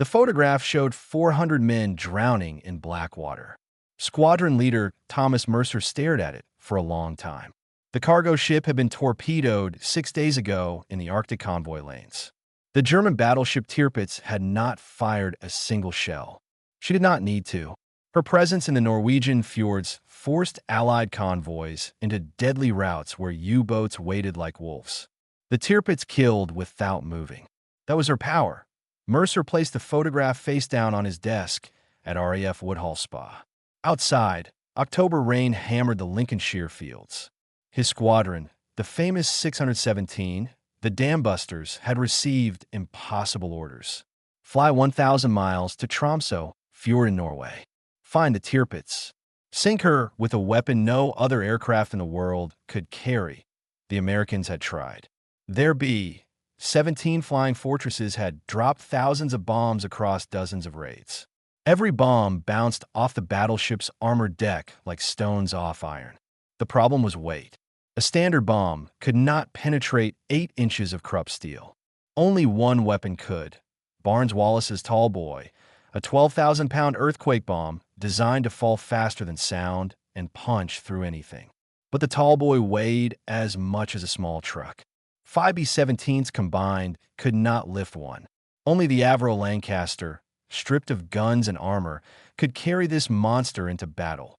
The photograph showed 400 men drowning in black water. Squadron leader Thomas Mercer stared at it for a long time. The cargo ship had been torpedoed 6 days ago in the Arctic convoy lanes. The German battleship Tirpitz had not fired a single shell. She did not need to. Her presence in the Norwegian fjords forced Allied convoys into deadly routes where U-boats waited like wolves. The Tirpitz killed without moving. That was her power. Mercer placed the photograph face down on his desk at RAF Woodhall Spa. Outside, October rain hammered the Lincolnshire fields. His squadron, the famous 617, the Dambusters, had received impossible orders. Fly 1,000 miles to Tromsø, fjord in Norway. Find the Tirpitz. Sink her with a weapon no other aircraft in the world could carry. The Americans had tried. Their B-17 flying fortresses had dropped thousands of bombs across dozens of raids. Every bomb bounced off the battleship's armored deck like stones off iron. The problem was weight. A standard bomb could not penetrate 8 inches of Krupp steel. Only one weapon could. Barnes-Wallace's Tall Boy, a 12,000-pound earthquake bomb designed to fall faster than sound and punch through anything. But the Tall Boy weighed as much as a small truck. 5 B-17s combined could not lift one. Only the Avro Lancaster, stripped of guns and armor, could carry this monster into battle.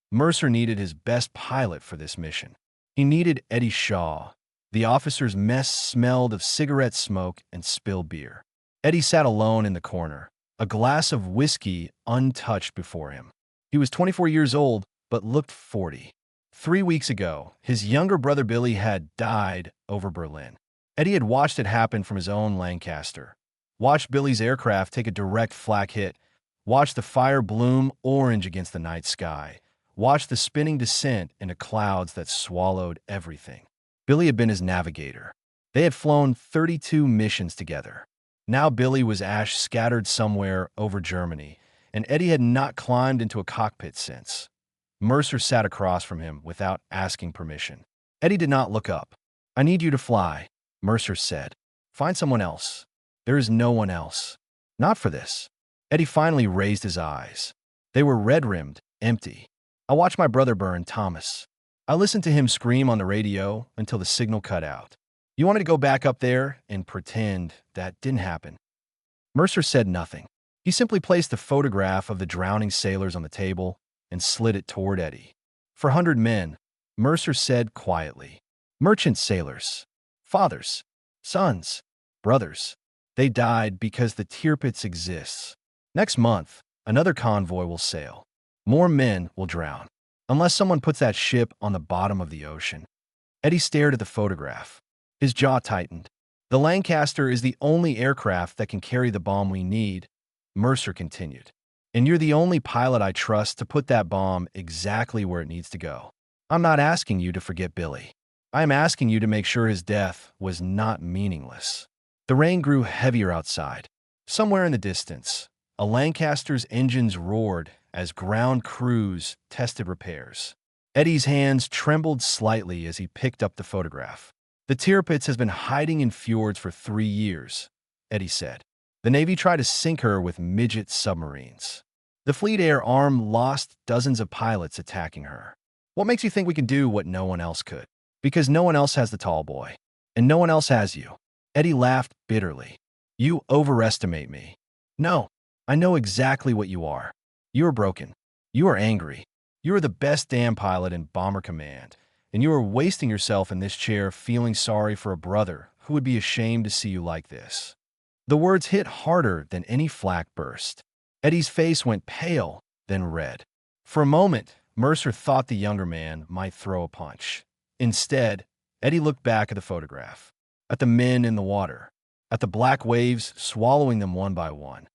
Mercer needed his best pilot for this mission. He needed Eddie Shaw. The officer's mess smelled of cigarette smoke and spilled beer. Eddie sat alone in the corner, a glass of whiskey untouched before him. He was 24 years old, but looked 40. 3 weeks ago, his younger brother Billy had died over Berlin. Eddie had watched it happen from his own Lancaster. Watched Billy's aircraft take a direct flak hit. Watched the fire bloom orange against the night sky. Watched the spinning descent into clouds that swallowed everything. Billy had been his navigator. They had flown 32 missions together. Now Billy was ash scattered somewhere over Germany, and Eddie had not climbed into a cockpit since. Mercer sat across from him without asking permission. Eddie did not look up. "I need you to fly," Mercer said. "Find someone else." "There is no one else." "Not for this." Eddie finally raised his eyes. They were red-rimmed, empty. "I watched my brother burn, Thomas. I listened to him scream on the radio until the signal cut out. You want me to go back up there and pretend that didn't happen?" Mercer said nothing. He simply placed the photograph of the drowning sailors on the table and slid it toward Eddie. "400 men," Mercer said quietly. "Merchant sailors. Fathers. Sons. Brothers. They died because the Tirpitz exists. Next month, another convoy will sail. More men will drown, unless someone puts that ship on the bottom of the ocean." Eddie stared at the photograph. His jaw tightened. "The Lancaster is the only aircraft that can carry the bomb we need," Mercer continued. "And you're the only pilot I trust to put that bomb exactly where it needs to go. I'm not asking you to forget Billy. I am asking you to make sure his death was not meaningless." The rain grew heavier outside. Somewhere in the distance, a Lancaster's engines roared as ground crews tested repairs. Eddie's hands trembled slightly as he picked up the photograph. "The Tirpitz has been hiding in fjords for 3 years," Eddie said. "The Navy tried to sink her with midget submarines. The Fleet Air Arm lost dozens of pilots attacking her. What makes you think we can do what no one else could? Because no one else has the Tall Boy, and no one else has you." Eddie laughed bitterly. "You overestimate me." "No, I know exactly what you are. You are broken. You are angry. You are the best damn pilot in Bomber Command, and you are wasting yourself in this chair feeling sorry for a brother who would be ashamed to see you like this." The words hit harder than any flak burst. Eddie's face went pale, then red. For a moment, Mercer thought the younger man might throw a punch. Instead, Eddie looked back at the photograph, at the men in the water, at the black waves swallowing them one by one.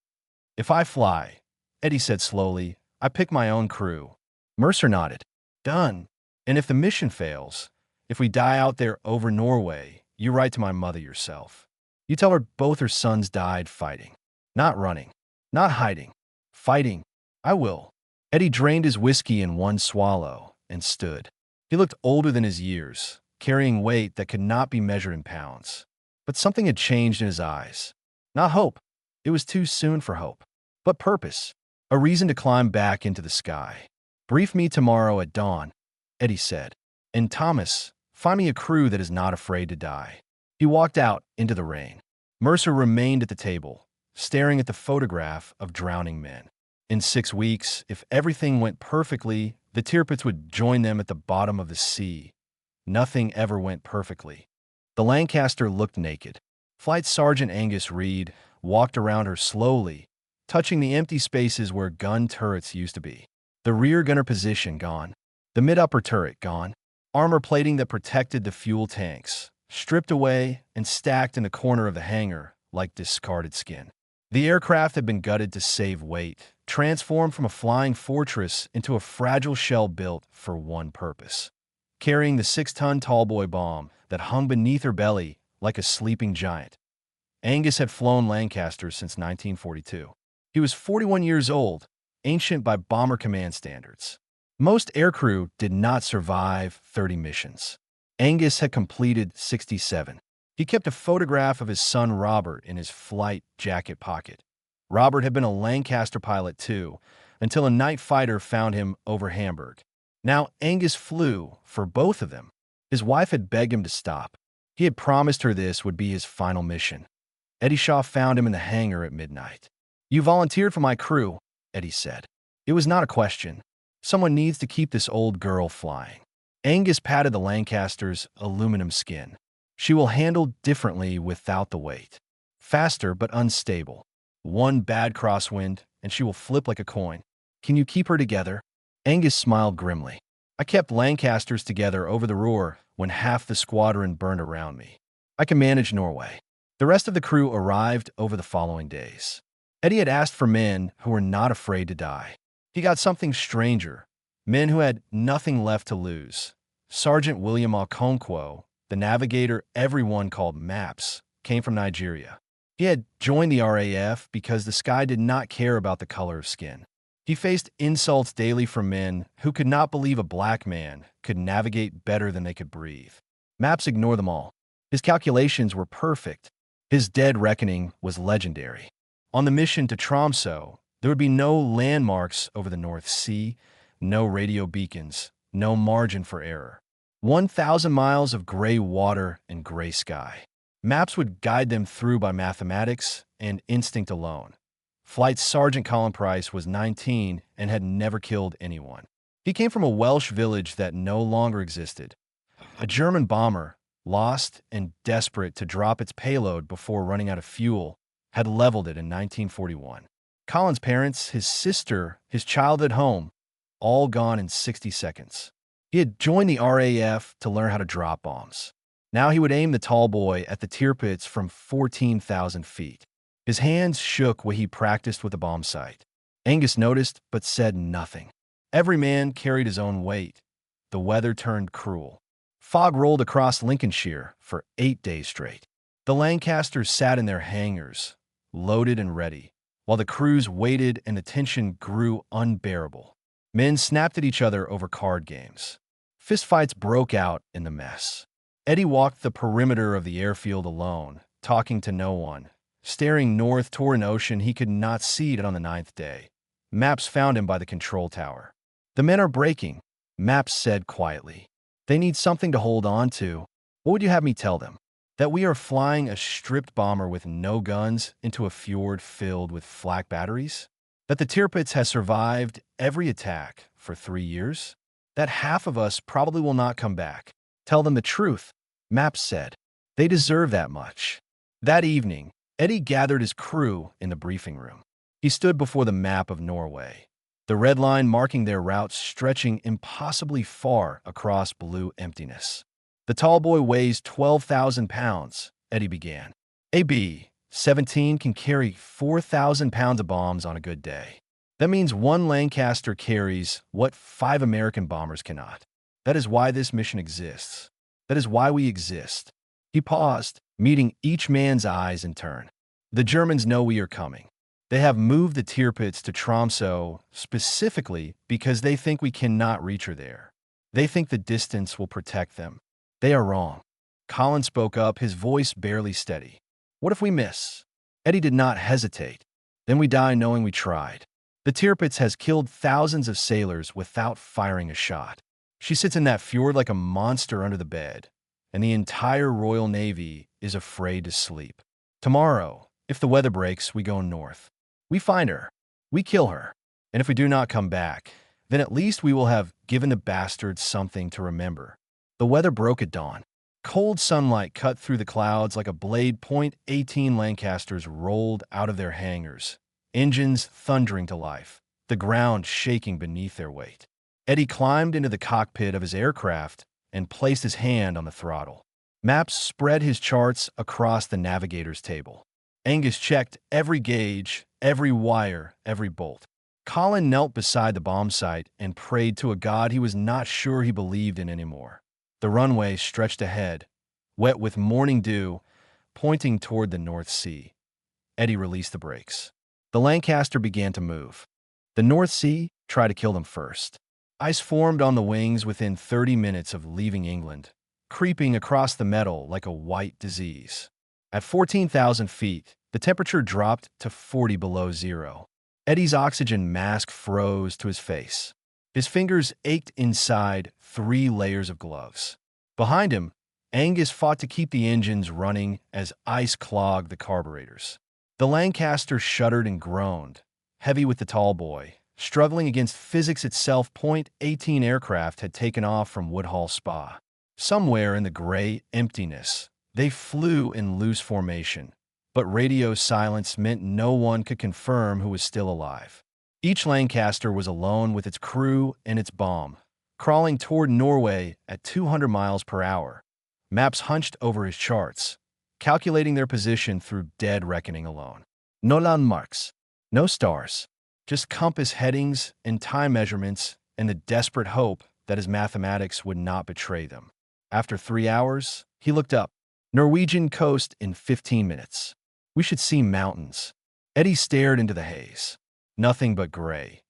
"If I fly," Eddie said slowly, "I pick my own crew." Mercer nodded. "Done. And if the mission fails, if we die out there over Norway, you write to my mother yourself. You tell her both her sons died fighting. Not running. Not hiding. Fighting. I will." Eddie drained his whiskey in one swallow and stood. He looked older than his years, carrying weight that could not be measured in pounds. But something had changed in his eyes. Not hope, It was too soon for hope. But purpose. A reason to climb back into the sky. Brief me tomorrow at dawn, Eddie said. And Thomas, find me a crew that is not afraid to die. He walked out into the rain. Mercer remained at the table, staring at the photograph of drowning men. In 6 weeks, if everything went perfectly, the Tirpitz would join them at the bottom of the sea. Nothing ever went perfectly. The Lancaster looked naked. Flight Sergeant Angus Reed walked around her slowly, touching the empty spaces where gun turrets used to be. The rear gunner position gone. The mid-upper turret gone. Armor plating that protected the fuel tanks, stripped away and stacked in the corner of the hangar like discarded skin. The aircraft had been gutted to save weight, transformed from a flying fortress into a fragile shell built for one purpose: carrying the 6-ton tallboy bomb that hung beneath her belly like a sleeping giant. Angus had flown Lancasters since 1942. He was 41 years old, ancient by bomber command standards. Most aircrew did not survive 30 missions. Angus had completed 67. He kept a photograph of his son Robert in his flight jacket pocket. Robert had been a Lancaster pilot too, until a night fighter found him over Hamburg. Now Angus flew for both of them. His wife had begged him to stop. He had promised her this would be his final mission. Eddie Shaw found him in the hangar at midnight. "You volunteered for my crew," Eddie said. It was not a question. Someone needs to keep this old girl flying. Angus patted the Lancaster's aluminum skin. "She will handle differently without the weight. Faster but unstable. One bad crosswind, and she will flip like a coin. Can you keep her together?" Angus smiled grimly. "I kept Lancasters together over the Ruhr when half the squadron burned around me. I can manage Norway." The rest of the crew arrived over the following days. Eddie had asked for men who were not afraid to die. He got something stranger, men who had nothing left to lose. Sergeant William Okonkwo, the navigator everyone called Maps, came from Nigeria. He had joined the RAF because the sky did not care about the color of skin. He faced insults daily from men who could not believe a black man could navigate better than they could breathe. Maps ignored them all. His calculations were perfect. His dead reckoning was legendary. On the mission to Tromsø, there would be no landmarks over the North Sea, no radio beacons, no margin for error. 1,000 miles of gray water and gray sky. Maps would guide them through by mathematics and instinct alone. Flight Sergeant Colin Price was 19 and had never killed anyone. He came from a Welsh village that no longer existed. A German bomber, lost and desperate to drop its payload before running out of fuel, had leveled it in 1941. Colin's parents, his sister, his childhood home, all gone in 60 seconds. He had joined the RAF to learn how to drop bombs. Now he would aim the tall boy at the Tirpitz from 14,000 feet. His hands shook when he practiced with the bomb sight. Angus noticed, but said nothing. Every man carried his own weight. The weather turned cruel. Fog rolled across Lincolnshire for 8 days straight. The Lancasters sat in their hangars, loaded and ready, while the crews waited and the tension grew unbearable. Men snapped at each other over card games. Fistfights broke out in the mess. Eddie walked the perimeter of the airfield alone, talking to no one, staring north toward an ocean he could not see it on the 9th day. Maps found him by the control tower. "The men are breaking," Maps said quietly. "They need something to hold on to." "What would you have me tell them?" "That we are flying a stripped bomber with no guns into a fjord filled with flak batteries? That the Tirpitz has survived every attack for 3 years? That half of us probably will not come back." "Tell them the truth," Maps said. "They deserve that much." That evening, Eddie gathered his crew in the briefing room. He stood before the map of Norway, the red line marking their route stretching impossibly far across blue emptiness. "The tall boy weighs 12,000 pounds, Eddie began. "A B-17 can carry 4,000 pounds of bombs on a good day. That means one Lancaster carries what 5 American bombers cannot. That is why this mission exists. That is why we exist." He paused, meeting each man's eyes in turn. "The Germans know we are coming. They have moved the Tirpitz to Tromsø specifically because they think we cannot reach her there. They think the distance will protect them. They are wrong." Colin spoke up, his voice barely steady. "What if we miss? Eddie did not hesitate. Then we die knowing we tried. The Tirpitz has killed thousands of sailors without firing a shot. She sits in that fjord like a monster under the bed, and the entire Royal Navy is afraid to sleep. Tomorrow, if the weather breaks, we go north. We find her. We kill her. And if we do not come back, then at least we will have given the bastards something to remember. The weather broke at dawn. Cold sunlight cut through the clouds like a blade. .18 Lancasters rolled out of their hangars, engines thundering to life, the ground shaking beneath their weight. Eddie climbed into the cockpit of his aircraft and placed his hand on the throttle. Maps spread his charts across the navigator's table. Angus checked every gauge, every wire, every bolt. Colin knelt beside the bomb site and prayed to a god he was not sure he believed in anymore. The runway stretched ahead, wet with morning dew, pointing toward the North Sea. Eddie released the brakes. The Lancaster began to move. The North Sea tried to kill them first. Ice formed on the wings within 30 minutes of leaving England, creeping across the metal like a white disease. At 14,000 feet, the temperature dropped to 40 below zero. Eddie's oxygen mask froze to his face. His fingers ached inside 3 layers of gloves. Behind him, Angus fought to keep the engines running as ice clogged the carburetors. The Lancaster shuddered and groaned, heavy with the tall boy, struggling against physics itself. .18 aircraft had taken off from Woodhall Spa. Somewhere in the gray emptiness, they flew in loose formation, but radio silence meant no one could confirm who was still alive. Each Lancaster was alone with its crew and its bomb, crawling toward Norway at 200 miles per hour. Maps hunched over his charts, calculating their position through dead reckoning alone. No landmarks, no stars, just compass headings and time measurements and the desperate hope that his mathematics would not betray them. After 3 hours, he looked up. Norwegian coast in 15 minutes. We should see mountains. Eddie stared into the haze. Nothing but gray.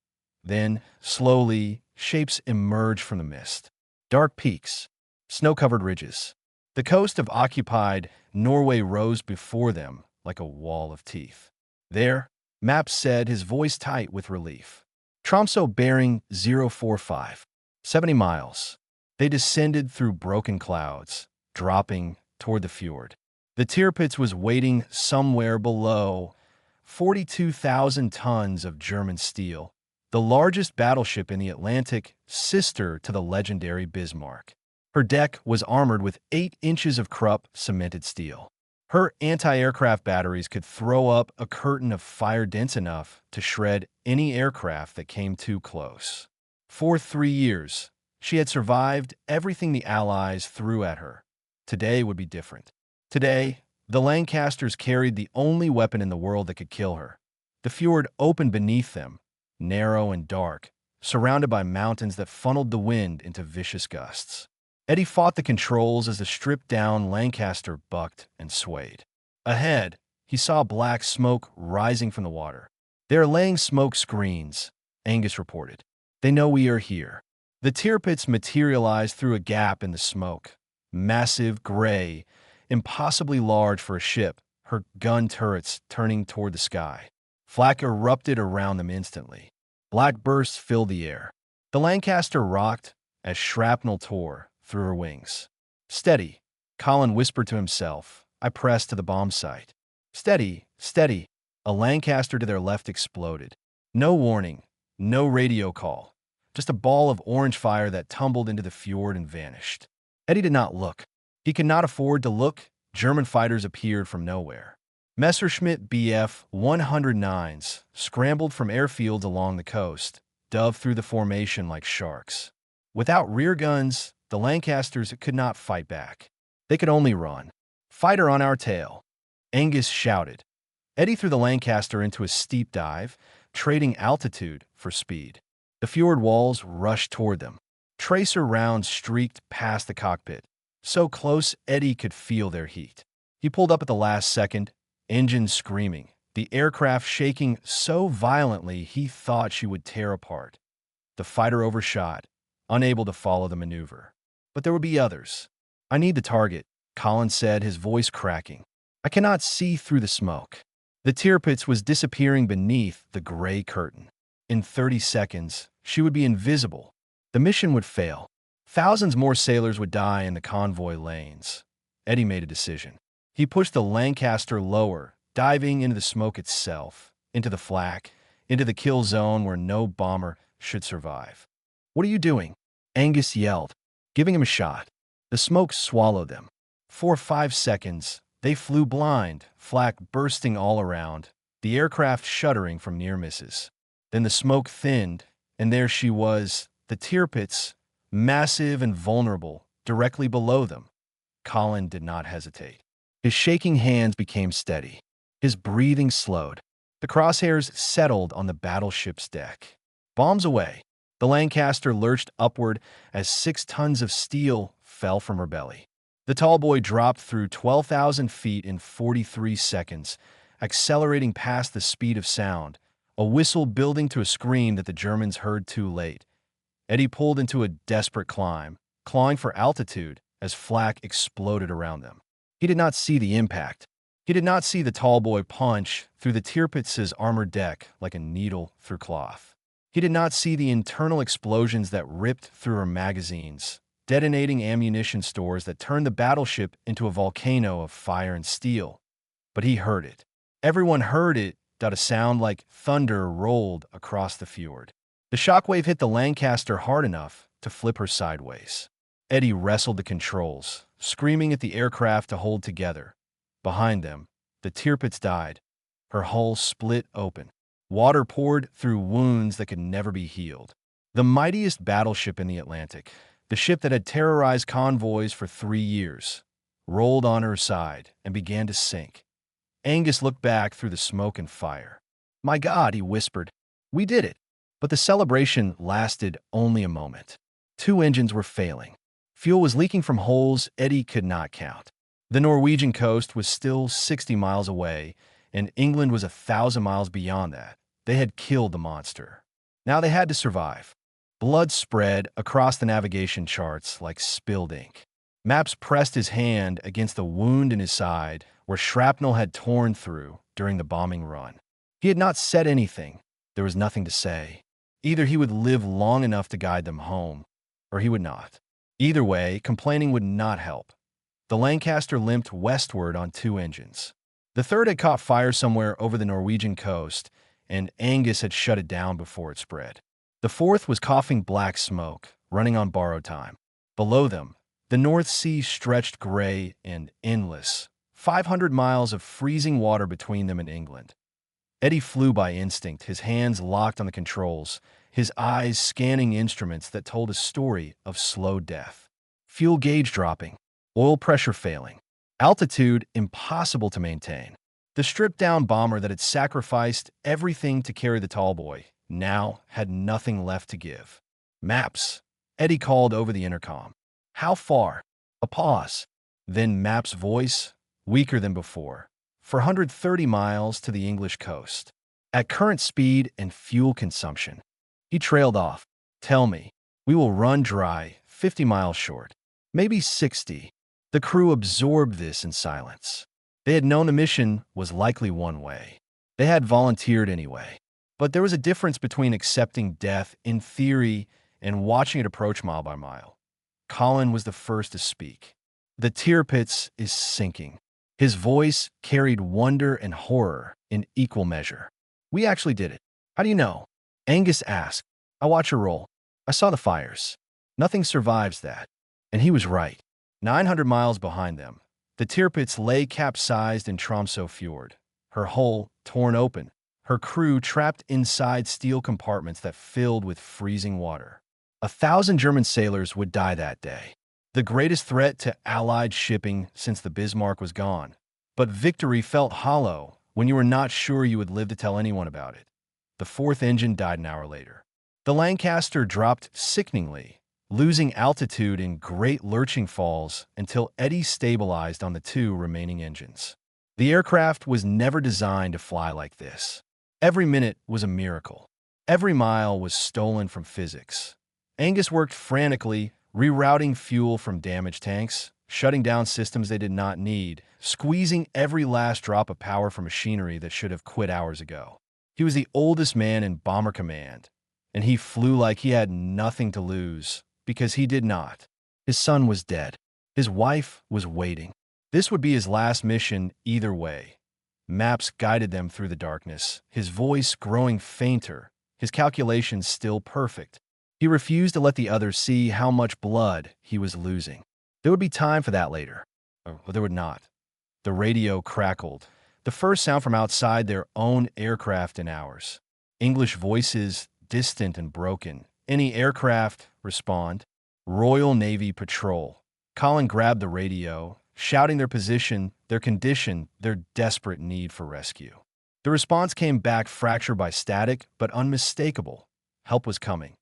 Then, slowly, shapes emerged from the mist. Dark peaks, snow-covered ridges. The coast of occupied Norway rose before them like a wall of teeth. There, Maps said, his voice tight with relief. Tromsø bearing 045. 70 miles. They descended through broken clouds, dropping toward the fjord. The Tirpitz was waiting somewhere below. 42,000 tons of German steel, the largest battleship in the Atlantic, sister to the legendary Bismarck. Her deck was armored with 8 inches of Krupp cemented steel. Her anti-aircraft batteries could throw up a curtain of fire dense enough to shred any aircraft that came too close. For 3 years, she had survived everything the Allies threw at her. Today would be different. Today, the Lancasters carried the only weapon in the world that could kill her. The fjord opened beneath them, narrow and dark, surrounded by mountains that funneled the wind into vicious gusts. Eddie fought the controls as the stripped-down Lancaster bucked and swayed. Ahead, he saw black smoke rising from the water. "They are laying smoke screens," Angus reported. "They know we are here." The Tirpitz materialized through a gap in the smoke. Massive, gray, impossibly large for a ship, her gun turrets turning toward the sky. Flak erupted around them instantly. Black bursts filled the air. The Lancaster rocked as shrapnel tore through her wings. "Steady," Colin whispered to himself. I pressed to the bomb site. "Steady, steady." A Lancaster to their left exploded. No warning, no radio call. Just a ball of orange fire that tumbled into the fjord and vanished. Eddie did not look. He could not afford to look. German fighters appeared from nowhere. Messerschmitt Bf 109s scrambled from airfields along the coast, dove through the formation like sharks. Without rear guns, the Lancasters could not fight back. They could only run. "Fighter on our tail," Angus shouted. Eddie threw the Lancaster into a steep dive, trading altitude for speed. The fjord walls rushed toward them. Tracer rounds streaked past the cockpit. So close, Eddie could feel their heat. He pulled up at the last second, engines screaming, the aircraft shaking so violently he thought she would tear apart. The fighter overshot, unable to follow the maneuver. But there would be others. "I need the target," Colin said, his voice cracking. "I cannot see through the smoke." The Tirpitz was disappearing beneath the gray curtain. In 30 seconds, she would be invisible. The mission would fail. Thousands more sailors would die in the convoy lanes. Eddie made a decision. He pushed the Lancaster lower, diving into the smoke itself, into the flak, into the kill zone where no bomber should survive. "What are you doing?" Angus yelled, giving him a shot. The smoke swallowed them. For 5 seconds, they flew blind, flak bursting all around, the aircraft shuddering from near misses. Then the smoke thinned, and there she was, the Tirpitz, massive and vulnerable, directly below them. Colin did not hesitate. His shaking hands became steady. His breathing slowed. The crosshairs settled on the battleship's deck. Bombs away. The Lancaster lurched upward as 6 tons of steel fell from her belly. The tall boy dropped through 12,000 feet in 43 seconds, accelerating past the speed of sound, a whistle building to a scream that the Germans heard too late. Eddie pulled into a desperate climb, clawing for altitude as flak exploded around them. He did not see the impact. He did not see the tall boy punch through the Tirpitz's armored deck like a needle through cloth. He did not see the internal explosions that ripped through her magazines, detonating ammunition stores that turned the battleship into a volcano of fire and steel. But he heard it. Everyone heard it. A sound like thunder rolled across the fjord. The shockwave hit the Lancaster hard enough to flip her sideways. Eddie wrestled the controls, screaming at the aircraft to hold together. Behind them, the Tirpitz died. Her hull split open. Water poured through wounds that could never be healed. The mightiest battleship in the Atlantic, the ship that had terrorized convoys for 3 years, rolled on her side and began to sink. Angus looked back through the smoke and fire. "My God," he whispered. "We did it." But the celebration lasted only a moment. 2 engines were failing. Fuel was leaking from holes Eddie could not count. The Norwegian coast was still 60 miles away, and England was 1,000 miles beyond that. They had killed the monster. Now they had to survive. Blood spread across the navigation charts like spilled ink. Maps pressed his hand against the wound in his side where shrapnel had torn through during the bombing run. He had not said anything. There was nothing to say. Either he would live long enough to guide them home, or he would not. Either way, complaining would not help. The Lancaster limped westward on 2 engines. The third had caught fire somewhere over the Norwegian coast, and Angus had shut it down before it spread. The fourth was coughing black smoke, running on borrowed time. Below them, the North Sea stretched gray and endless, 500 miles of freezing water between them and England. Eddie flew by instinct, his hands locked on the controls, his eyes scanning instruments that told a story of slow death. Fuel gauge dropping, oil pressure failing, altitude impossible to maintain. The stripped-down bomber that had sacrificed everything to carry the tall boy now had nothing left to give. "Maps," Eddie called over the intercom. "How far?" A pause. Then Maps' voice, weaker than before. "430 miles to the English coast. At current speed and fuel consumption." He trailed off. "Tell me, we will run dry 50 miles short. Maybe 60. The crew absorbed this in silence. They had known the mission was likely one way. They had volunteered anyway. But there was a difference between accepting death in theory and watching it approach mile by mile. Colin was the first to speak. "The Tirpitz is sinking." His voice carried wonder and horror in equal measure. "We actually did it." "How do you know?" Angus asked. "I watch her roll. I saw the fires. Nothing survives that." And he was right. 900 miles behind them, the Tirpitz lay capsized in Tromsø Fjord, her hull torn open, her crew trapped inside steel compartments that filled with freezing water. 1,000 German sailors would die that day, the greatest threat to Allied shipping since the Bismarck was gone. But victory felt hollow when you were not sure you would live to tell anyone about it. The fourth engine died an hour later. The Lancaster dropped sickeningly, losing altitude in great lurching falls until Eddie stabilized on the 2 remaining engines. The aircraft was never designed to fly like this. Every minute was a miracle. Every mile was stolen from physics. Angus worked frantically, rerouting fuel from damaged tanks, shutting down systems they did not need, squeezing every last drop of power from machinery that should have quit hours ago. He was the oldest man in Bomber Command, and he flew like he had nothing to lose, because he did not. His son was dead. His wife was waiting. This would be his last mission either way. Maps guided them through the darkness, his voice growing fainter, his calculations still perfect. He refused to let the others see how much blood he was losing. There would be time for that later. Or there would not. The radio crackled, the first sound from outside their own aircraft in hours. English voices, distant and broken. Any aircraft, respond. Royal Navy Patrol. Colin grabbed the radio, shouting their position, their condition, their desperate need for rescue. The response came back fractured by static, but unmistakable. Help was coming.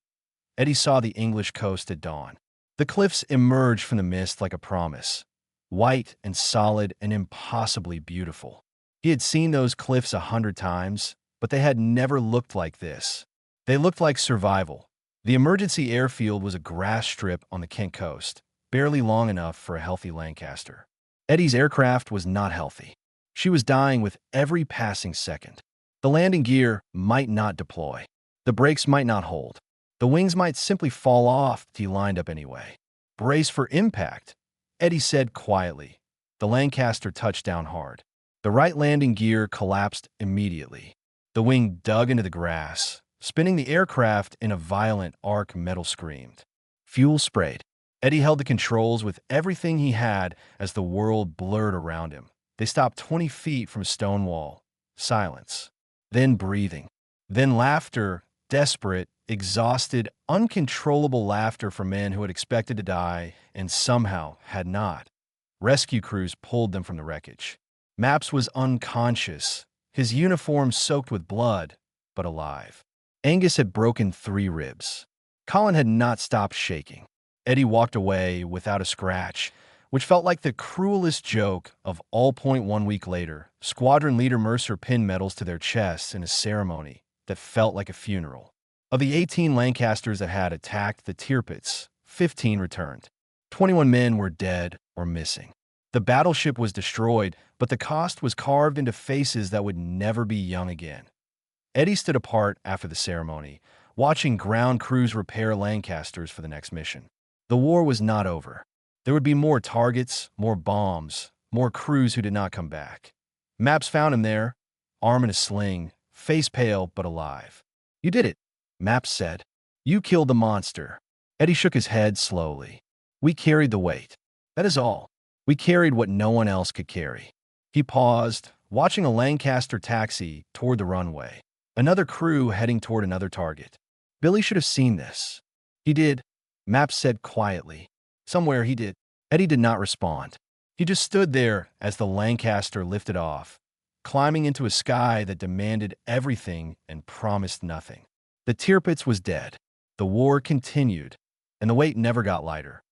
Eddie saw the English coast at dawn. The cliffs emerged from the mist like a promise, white and solid and impossibly beautiful. He had seen those cliffs 100 times, but they had never looked like this. They looked like survival. The emergency airfield was a grass strip on the Kent coast, barely long enough for a healthy Lancaster. Eddie's aircraft was not healthy. She was dying with every passing second. The landing gear might not deploy. The brakes might not hold. The wings might simply fall off if he lined up anyway. Brace for impact, Eddie said quietly. The Lancaster touched down hard. The right landing gear collapsed immediately. The wing dug into the grass, spinning the aircraft in a violent arc. Metal screamed. Fuel sprayed. Eddie held the controls with everything he had as the world blurred around him. They stopped 20 feet from a stone wall. Silence. Then breathing. Then laughter, desperate, exhausted, uncontrollable laughter from men who had expected to die and somehow had not. Rescue crews pulled them from the wreckage. Maps was unconscious, his uniform soaked with blood, but alive. Angus had broken 3 ribs. Colin had not stopped shaking. Eddie walked away without a scratch, which felt like the cruelest joke of all. 1 week later, Squadron Leader Mercer pinned medals to their chests in a ceremony that felt like a funeral. Of the 18 Lancasters that had attacked the Tirpitz, 15 returned. 21 men were dead or missing. The battleship was destroyed, but the cost was carved into faces that would never be young again. Eddie stood apart after the ceremony, watching ground crews repair Lancasters for the next mission. The war was not over. There would be more targets, more bombs, more crews who did not come back. Maps found him there, arm in a sling, face pale but alive. You did it, Maps said. You killed the monster. Eddie shook his head slowly. We carried the weight. That is all. We carried what no one else could carry. He paused, watching a Lancaster taxi toward the runway. Another crew heading toward another target. Billy should have seen this. He did, Maps said quietly. Somewhere he did. Eddie did not respond. He just stood there as the Lancaster lifted off, climbing into a sky that demanded everything and promised nothing. The Tirpitz was dead. The war continued, and the weight never got lighter.